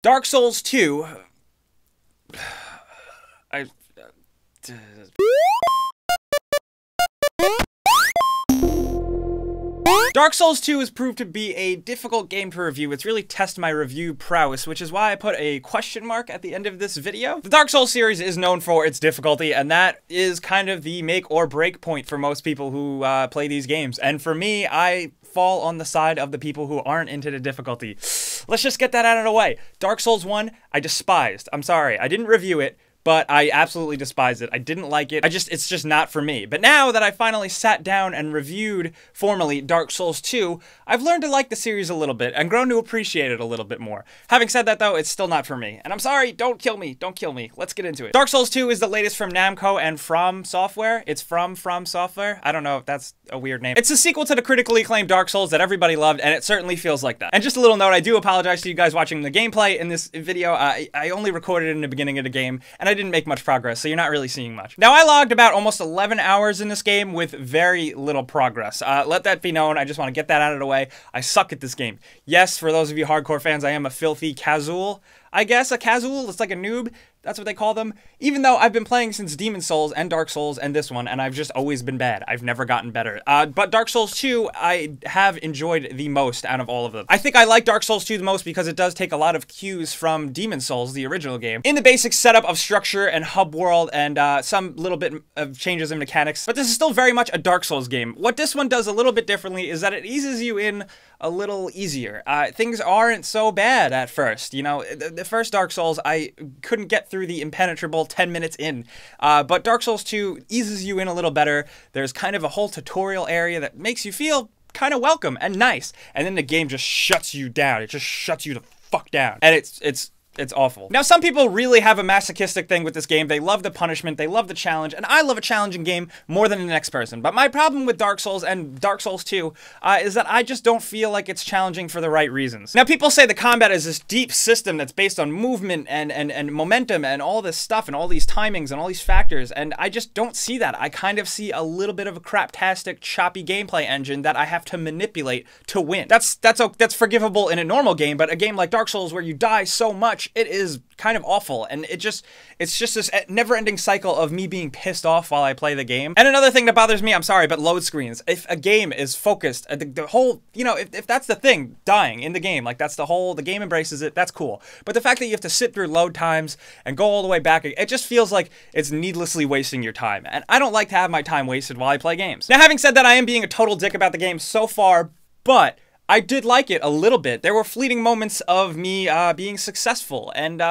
Dark Souls 2... Dark Souls 2 has proved to be a difficult game to review. It's really tested my review prowess, which is why I put a question mark at the end of this video. The Dark Souls series is known for its difficulty, and that is kind of the make or break point for most people who play these games. And for me, I fall on the side of the people who aren't into the difficulty. Let's just get that out of the way. Dark Souls 1, I despised. I'm sorry, I didn't review it, but I absolutely despised it. I didn't like it. It's just not for me. But now that I finally sat down and reviewed formally Dark Souls 2, I've learned to like the series a little bit and grown to appreciate it a little bit more. Having said that though, it's still not for me. And I'm sorry, don't kill me, don't kill me. Let's get into it. Dark Souls 2 is the latest from Namco and From Software. It's from Software. I don't know if that's a weird name. It's a sequel to the critically acclaimed Dark Souls that everybody loved, and it certainly feels like that. And just a little note, I do apologize to you guys watching the gameplay in this video. I only recorded it in the beginning of the game, and I didn't make much progress, so you're not really seeing much. Now, I logged about almost 11 hours in this game with very little progress. Let that be known. I just want to get that out of the way. I suck at this game. Yes, for those of you hardcore fans, I am a filthy casual. I guess a casual, it's like a noob. That's what they call them. Even though I've been playing since Demon Souls and Dark Souls and this one, and I've just always been bad. I've never gotten better. But Dark Souls 2, I have enjoyed the most out of all of them. I think I like Dark Souls 2 the most because it does take a lot of cues from Demon Souls, the original game, in the basic setup of structure and hub world and some little bit of changes in mechanics. But this is still very much a Dark Souls game. What this one does a little bit differently is that it eases you in a little easier. Things aren't so bad at first. You know, the first Dark Souls, I couldn't get through the impenetrable 10 minutes in. But Dark Souls 2 eases you in a little better. There's kind of a whole tutorial area that makes you feel kind of welcome and nice. And then the game just shuts you down. It just shuts you the fuck down. And it's awful. Now, some people really have a masochistic thing with this game. They love the punishment, they love the challenge, and I love a challenging game more than the next person. But my problem with Dark Souls and Dark Souls 2 is that I just don't feel like it's challenging for the right reasons. Now, people say the combat is this deep system that's based on movement and momentum and all this stuff and all these timings and all these factors, and I just don't see that. I kind of see a little bit of a craptastic, choppy gameplay engine that I have to manipulate to win. That's forgivable in a normal game, but a game like Dark Souls where you die so much, it is kind of awful, and it's just this never-ending cycle of me being pissed off while I play the game. And another thing that bothers me, I'm sorry, but load screens. If a game is focused, the whole, you know, if that's the thing, dying in the game, like that's the game embraces it, that's cool. But the fact that you have to sit through load times and go all the way back, it just feels like it's needlessly wasting your time. And I don't like to have my time wasted while I play games. Now, having said that, I am being a total dick about the game so far, but I did like it a little bit. There were fleeting moments of me being successful and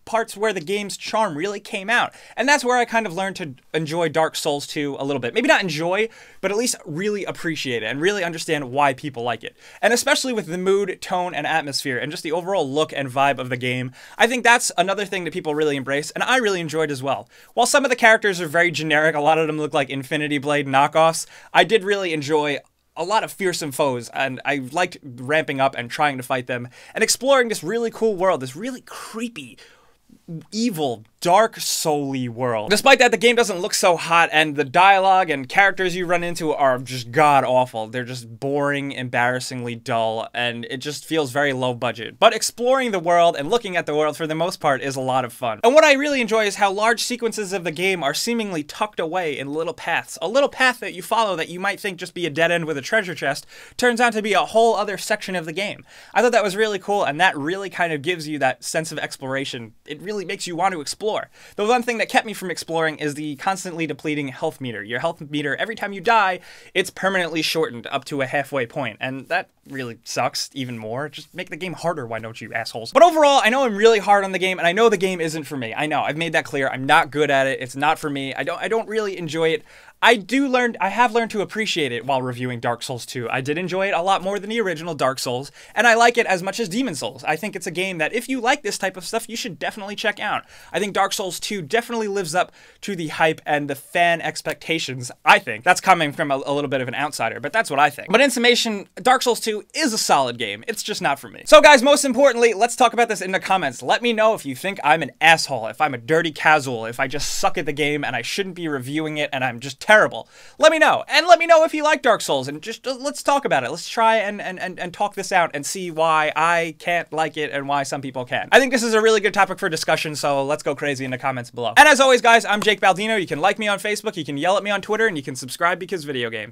parts where the game's charm really came out. And that's where I kind of learned to enjoy Dark Souls 2 a little bit. Maybe not enjoy, but at least really appreciate it and really understand why people like it. And especially with the mood, tone, and atmosphere and just the overall look and vibe of the game, I think that's another thing that people really embrace, and I really enjoyed as well. While some of the characters are very generic, a lot of them look like Infinity Blade knockoffs, I did really enjoy a lot of fearsome foes, and I liked ramping up and trying to fight them and exploring this really cool world, this really creepy, evil, dark, soul-y world. Despite that, the game doesn't look so hot, and the dialogue and characters you run into are just god-awful. They're just boring, embarrassingly dull, and it just feels very low budget. But exploring the world and looking at the world, for the most part, is a lot of fun. And what I really enjoy is how large sequences of the game are seemingly tucked away in little paths. A little path that you follow that you might think just be a dead end with a treasure chest turns out to be a whole other section of the game. I thought that was really cool, and that really kind of gives you that sense of exploration. It really makes you want to explore. The one thing that kept me from exploring is the constantly depleting health meter. Your health meter, every time you die, it's permanently shortened up to a halfway point, and that really sucks even more. Just make the game harder, why don't you, assholes? But overall, I know I'm really hard on the game, and I know the game isn't for me. I know, I've made that clear. I'm not good at it. It's not for me. I don't really enjoy it. I have learned to appreciate it while reviewing Dark Souls 2. I did enjoy it a lot more than the original Dark Souls, and I like it as much as Demon Souls. I think it's a game that if you like this type of stuff, you should definitely check out. I think Dark Souls 2 definitely lives up to the hype and the fan expectations, I think. That's coming from a little bit of an outsider, but that's what I think. But in summation, Dark Souls 2 is a solid game. It's just not for me. So guys, most importantly, let's talk about this in the comments. Let me know if you think I'm an asshole, if I'm a dirty casual, if I just suck at the game and I shouldn't be reviewing it and I'm just terrible. Let me know. And let me know if you like Dark Souls, and just let's talk about it. Let's try and talk this out and see why I can't like it and why some people can. I think this is a really good topic for discussion, so let's go crazy in the comments below. And as always, guys, I'm Jake Baldino. You can like me on Facebook, you can yell at me on Twitter, and you can subscribe because video games.